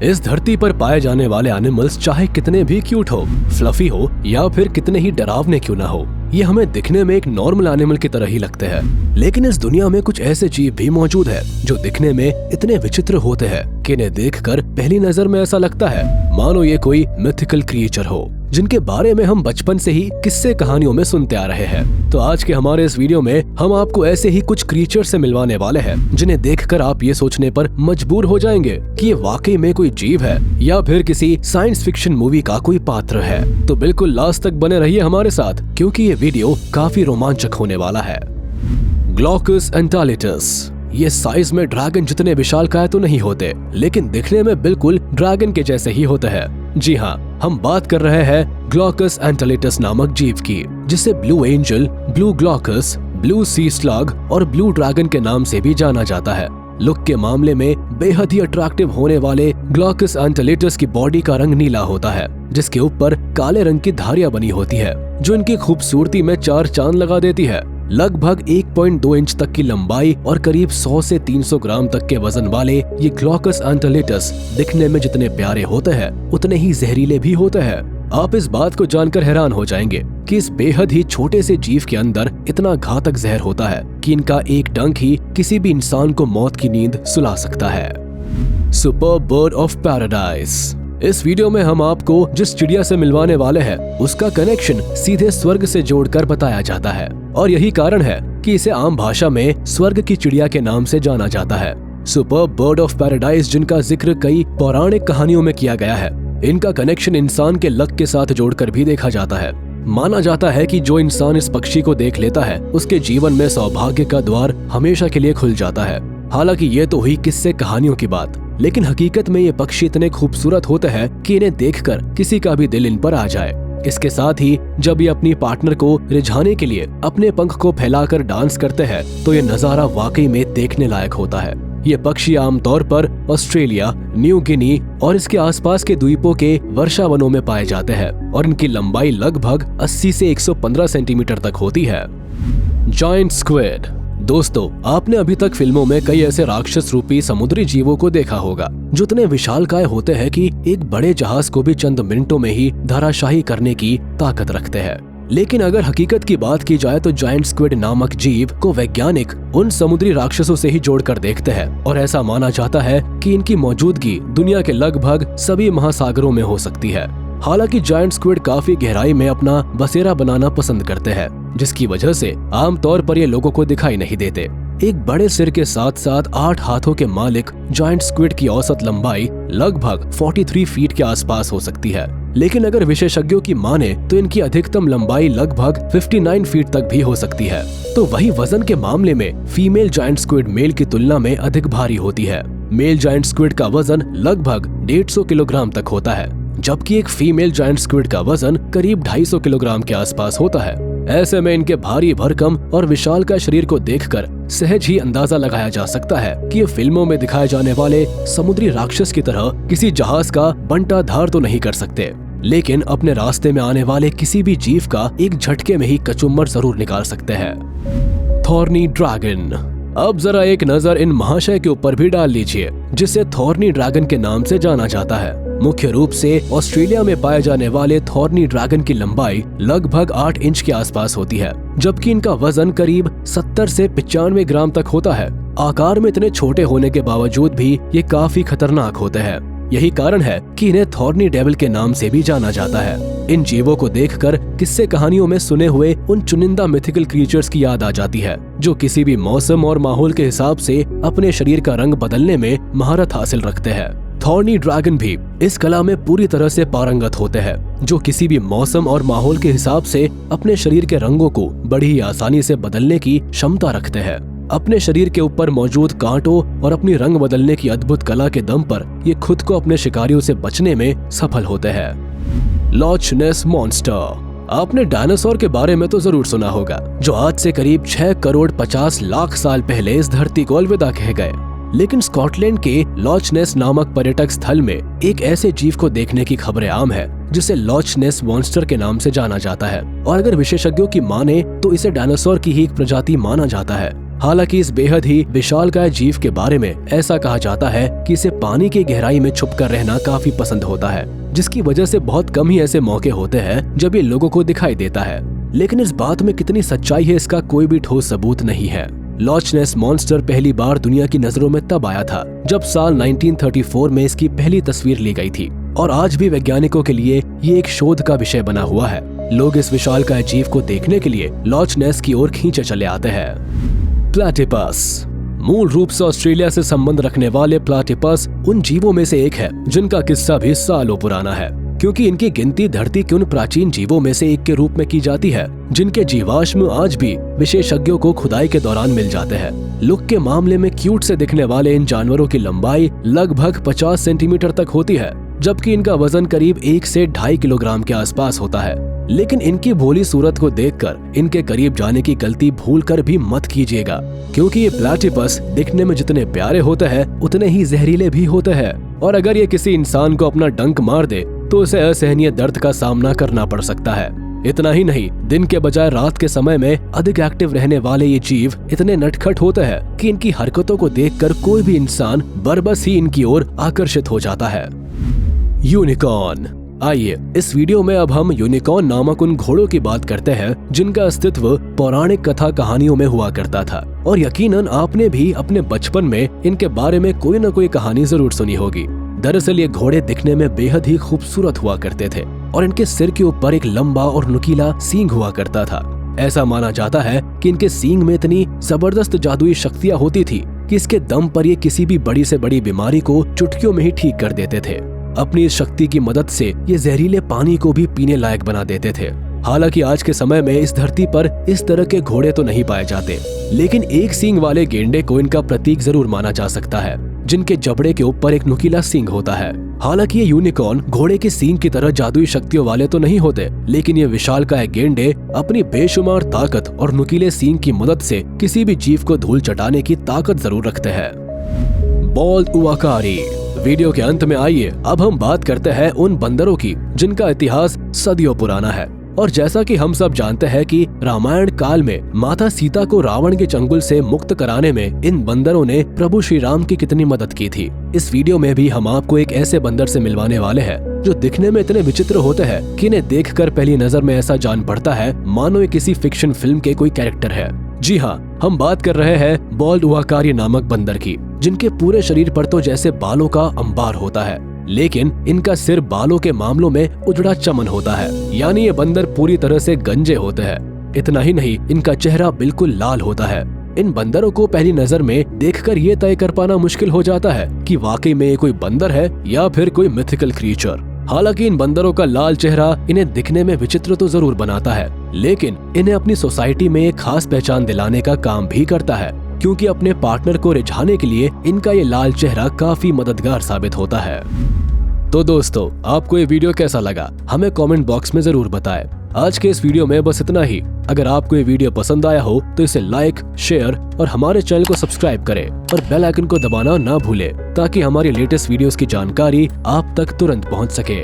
इस धरती पर पाए जाने वाले एनिमल्स चाहे कितने भी क्यूट हो, फ्लफी हो या फिर कितने ही डरावने क्यों ना हो, ये हमें दिखने में एक नॉर्मल एनिमल की तरह ही लगते हैं। लेकिन इस दुनिया में कुछ ऐसे जीव भी मौजूद है जो दिखने में इतने विचित्र होते हैं कि इन्हें देखकर पहली नजर में ऐसा लगता है मानो ये कोई मिथिकल क्रिएचर हो, जिनके बारे में हम बचपन से ही किस्से कहानियों में सुनते आ रहे हैं। तो आज के हमारे इस वीडियो में हम आपको ऐसे ही कुछ क्रिएचर से मिलवाने वाले हैं जिन्हें देखकर आप ये सोचने पर मजबूर हो जाएंगे कि ये वाकई में कोई जीव है या फिर किसी साइंस फिक्शन मूवी का कोई पात्र है। तो बिल्कुल लास्ट तक बने रहिए हमारे साथ, क्योंकि ये वीडियो काफी रोमांचक होने वाला है। ग्लॉकस एंटालिटस। ये साइज में ड्रैगन जितने विशालकाय तो नहीं होते, लेकिन दिखने में बिल्कुल ड्रैगन के जैसे ही होते हैं। जी हाँ, हम बात कर रहे हैं ग्लॉकस एंटालिटस नामक जीव की, जिसे ब्लू एंजल, ब्लू ग्लॉकस, ब्लू सी स्लग और ब्लू ड्रैगन के नाम से भी जाना जाता है। लुक के मामले में बेहद ही अट्रैक्टिव होने वाले ग्लॉकस एंटालिटस की बॉडी का रंग नीला होता है, जिसके ऊपर काले रंग की धारियां बनी होती है, जो इनकी खूबसूरती में चार चांद लगा देती है। लगभग 1.2 इंच तक की लंबाई और करीब 100 से 300 ग्राम तक के वजन वाले ये ग्लॉकस एंटालिटस दिखने में जितने प्यारे होते हैं उतने ही जहरीले भी होते हैं। आप इस बात को जानकर हैरान हो जाएंगे कि इस बेहद ही छोटे से जीव के अंदर इतना घातक जहर होता है कि इनका एक डंक ही किसी भी इंसान को मौत की नींद सुला सकता है। Super bird of paradise. इस वीडियो में हम आपको जिस चिड़िया से मिलवाने वाले हैं उसका कनेक्शन सीधे स्वर्ग से जोड़कर बताया जाता है, और यही कारण है कि इसे आम भाषा में स्वर्ग की चिड़िया के नाम से जाना जाता है। सुपर बर्ड ऑफ पैराडाइज, जिनका जिक्र कई पौराणिक कहानियों में किया गया है, इनका कनेक्शन इंसान के लक के साथ जोड़कर भी देखा जाता है। माना जाता है कि जो इंसान इस पक्षी को देख लेता है उसके जीवन में सौभाग्य का द्वार हमेशा के लिए खुल जाता है। हालांकि ये तो हुई किस्से कहानियों की बात, लेकिन हकीकत में ये पक्षी इतने खूबसूरत होते हैं कि इन्हें देखकर किसी का भी दिल इन पर आ जाए। इसके साथ ही जब ये अपनी पार्टनर को रिझाने के लिए अपने पंख को फैलाकर डांस करते हैं तो ये नजारा वाकई में देखने लायक होता है। ये पक्षी आमतौर पर ऑस्ट्रेलिया, न्यू गिनी और इसके आसपास के द्वीपों के वर्षावनों में पाए जाते हैं और इनकी लंबाई लगभग 80 से 115 सेंटीमीटर तक होती है। Giant squid. दोस्तों, आपने अभी तक फिल्मों में कई ऐसे राक्षस रूपी समुद्री जीवों को देखा होगा जो इतने विशालकाय होते हैं कि एक बड़े जहाज को भी चंद मिनटों में ही धराशायी करने की ताकत रखते हैं। लेकिन अगर हकीकत की बात की जाए तो जायंट स्क्विड नामक जीव को वैज्ञानिक उन समुद्री राक्षसों से ही जोड़कर देखते हैं, और ऐसा माना जाता है कि इनकी मौजूदगी दुनिया के लगभग सभी महासागरों में हो सकती है। हालांकि जायंट स्क्विड काफी गहराई में अपना बसेरा बनाना पसंद करते हैं, जिसकी वजह से आमतौर पर ये लोगों को दिखाई नहीं देते। एक बड़े सिर के साथ साथ 8 हाथों के मालिक जायंट स्क्विड की औसत लंबाई लगभग 43 फीट के आसपास हो सकती है, लेकिन अगर विशेषज्ञों की माने तो इनकी अधिकतम लंबाई लगभग 59 फीट तक भी हो सकती है। तो वही वजन के मामले में फीमेल जायंट स्क्विड मेल की तुलना में अधिक भारी होती है। मेल जायंट स्क्विड का वजन लगभग 150 किलोग्राम तक होता है, जबकि एक फीमेल जायंट स्क्विड का वजन करीब 250 किलोग्राम के आसपास होता है। ऐसे में इनके भारी भरकम और विशालकाय शरीर को देखकर सहज ही अंदाजा लगाया जा सकता है कि ये फिल्मों में दिखाए जाने वाले समुद्री राक्षस की तरह किसी जहाज का बंटाधार तो नहीं कर सकते, लेकिन अपने रास्ते में आने वाले किसी भी जीव का एक झटके में ही कचुम्बर जरूर निकाल सकते हैं। Thorny dragon. अब जरा एक नजर इन महाशय के ऊपर भी डाल लीजिए, जिसे थॉर्नी ड्रैगन के नाम से जाना जाता है। मुख्य रूप से ऑस्ट्रेलिया में पाए जाने वाले थॉर्नी ड्रैगन की लंबाई लगभग 8 इंच के आसपास होती है, जबकि इनका वजन करीब 70 से 95 ग्राम तक होता है। आकार में इतने छोटे होने के बावजूद भी ये काफी खतरनाक होते हैं। यही कारण है कि इन्हें थॉर्नी डेविल के नाम से भी जाना जाता है। इन जीवों को देखकर किस्से कहानियों में सुने हुए उन चुनिंदा मिथिकल क्रिएचर्स की याद आ जाती है, जो किसी भी मौसम और माहौल के हिसाब से अपने शरीर का रंग बदलने में महारत हासिल रखते हैं। थॉर्नी ड्रैगन भी इस कला में पूरी तरह से पारंगत होते हैं, जो किसी भी मौसम और माहौल के हिसाब से अपने शरीर के रंगों को बड़ी ही आसानी से बदलने की क्षमता रखते हैं। अपने शरीर के ऊपर मौजूद कांटों और अपनी रंग बदलने की अद्भुत कला के दम पर ये खुद को अपने शिकारियों से बचने में सफल होते हैं। लॉच नेस मॉन्स्टर। आपने डायनासोर के बारे में तो जरूर सुना होगा, जो आज से करीब 6 करोड़ 50 लाख साल पहले इस धरती को अलविदा कह गए। लेकिन स्कॉटलैंड के लॉच नेस नामक पर्यटक स्थल में एक ऐसे जीव को देखने की खबरें आम है जिसे लॉच नेस मॉन्स्टर के नाम से जाना जाता है, और अगर विशेषज्ञों की माने तो इसे डायनासोर की ही एक प्रजाति माना जाता है। हालांकि इस बेहद ही विशालकाय जीव के बारे में ऐसा कहा जाता है कि इसे पानी की गहराई में छुपकर रहना काफी पसंद होता है, जिसकी वजह से बहुत कम ही ऐसे मौके होते हैं जब ये लोगों को दिखाई देता है। लेकिन इस बात में कितनी सच्चाई है इसका कोई भी ठोस सबूत नहीं है। लॉच नेस मॉन्स्टर पहली बार दुनिया की नजरों में तब आया था जब साल 1934 में इसकी पहली तस्वीर ली गई थी, और आज भी वैज्ञानिकों के लिए ये एक शोध का विषय बना हुआ है। लोग इस विशालकाय जीव को देखने के लिए लॉच नेस की ओर खींचे चले आते हैं। प्लैटिपस मूल रूप से ऑस्ट्रेलिया से संबंध रखने वाले प्लैटिपस उन जीवों में से एक है जिनका किस्सा भी सालों पुराना है, क्योंकि इनकी गिनती धरती के उन प्राचीन जीवों में से एक के रूप में की जाती है जिनके जीवाश्म आज भी विशेषज्ञों को खुदाई के दौरान मिल जाते हैं। लुक के मामले में क्यूट से दिखने वाले इन जानवरों की लंबाई लगभग 50 सेंटीमीटर तक होती है, जबकि इनका वजन करीब 1 से 2.5 किलोग्राम के आसपास होता है। लेकिन इनकी भोली सूरत को देखकर इनके करीब जाने की गलती भूलकर भी मत कीजिएगा, क्योंकि ये प्लैटिपस दिखने में जितने प्यारे होते हैं उतने ही जहरीले भी होते हैं, और अगर ये किसी इंसान को अपना डंक मार दे तो उसे असहनीय दर्द का सामना करना पड़ सकता है। इतना ही नहीं, दिन के बजाय रात के समय में अधिक एक्टिव रहने वाले ये जीव इतने नटखट होते हैं कि इनकी हरकतों को देखकर कोई भी इंसान बरबस ही इनकी ओर आकर्षित हो जाता है। यूनिकॉर्न। आइए इस वीडियो में अब हम यूनिकॉर्न नामक उन घोड़ों की बात करते हैं जिनका अस्तित्व पौराणिक कथा कहानियों में हुआ करता था, और यकीनन आपने भी अपने बचपन में इनके बारे में कोई न कोई कहानी जरूर सुनी होगी। दरअसल ये घोड़े दिखने में बेहद ही खूबसूरत हुआ करते थे, और इनके सिर के ऊपर एक लंबा और नुकीला सींग हुआ करता था। ऐसा माना जाता है कि इनके सींग में इतनी जबरदस्त जादुई शक्तियां होती थी कि इसके दम पर ये किसी भी बड़ी से बड़ी बीमारी को चुटकियों में ही ठीक कर देते थे। अपनी इस शक्ति की मदद से ये जहरीले पानी को भी पीने लायक बना देते थे। हालांकि आज के समय में इस धरती पर इस तरह के घोड़े तो नहीं पाए जाते, लेकिन एक सींग वाले गेंडे को इनका प्रतीक जरूर माना जा सकता है, जिनके जबड़े के ऊपर एक नुकीला सींग होता है। हालांकि ये यूनिकॉर्न घोड़े के सींग की तरह जादुई शक्तियों वाले तो नहीं होते, लेकिन ये विशालकाय गेंडे अपनी बेशुमार ताकत और नुकीले सींग की मदद से किसी भी जीव को धूल चटाने की ताकत जरूर रखते हैं। बॉल्ड उआकारी। वीडियो के अंत में आइए अब हम बात करते हैं उन बंदरों की जिनका इतिहास सदियों पुराना है। और जैसा कि हम सब जानते हैं कि रामायण काल में माता सीता को रावण के चंगुल से मुक्त कराने में इन बंदरों ने प्रभु श्री राम की कितनी मदद की थी। इस वीडियो में भी हम आपको एक ऐसे बंदर से मिलवाने वाले हैं जो दिखने में इतने विचित्र होते हैं कि इन्हें देखकर पहली नजर में ऐसा जान पड़ता है मानो ये किसी फिक्शन फिल्म के कोई कैरेक्टर है। जी हाँ, हम बात कर रहे हैं बॉल्ड उआकारी नामक बंदर की, जिनके पूरे शरीर पर तो जैसे बालों का अंबार होता है, लेकिन इनका सिर बालों के मामलों में उजड़ा चमन होता है, यानी ये बंदर पूरी तरह से गंजे होते हैं। इतना ही नहीं, इनका चेहरा बिल्कुल लाल होता है। इन बंदरों को पहली नजर में देखकर ये तय कर पाना मुश्किल हो जाता है कि वाकई में ये कोई बंदर है या फिर कोई मिथिकल क्रीचर। हालांकि इन बंदरों का लाल चेहरा इन्हें दिखने में विचित्र तो जरूर बनाता है, लेकिन इन्हें अपनी सोसाइटी में एक खास पहचान दिलाने का काम भी करता है, क्योंकि अपने पार्टनर को रिझाने के लिए इनका ये लाल चेहरा काफी मददगार साबित होता है। तो दोस्तों, आपको ये वीडियो कैसा लगा हमें कमेंट बॉक्स में जरूर बताएं। आज के इस वीडियो में बस इतना ही। अगर आपको ये वीडियो पसंद आया हो तो इसे लाइक, शेयर और हमारे चैनल को सब्सक्राइब करें और बेल आइकन को दबाना ना भूलें, ताकि हमारी लेटेस्ट वीडियोस की जानकारी आप तक तुरंत पहुंच सके।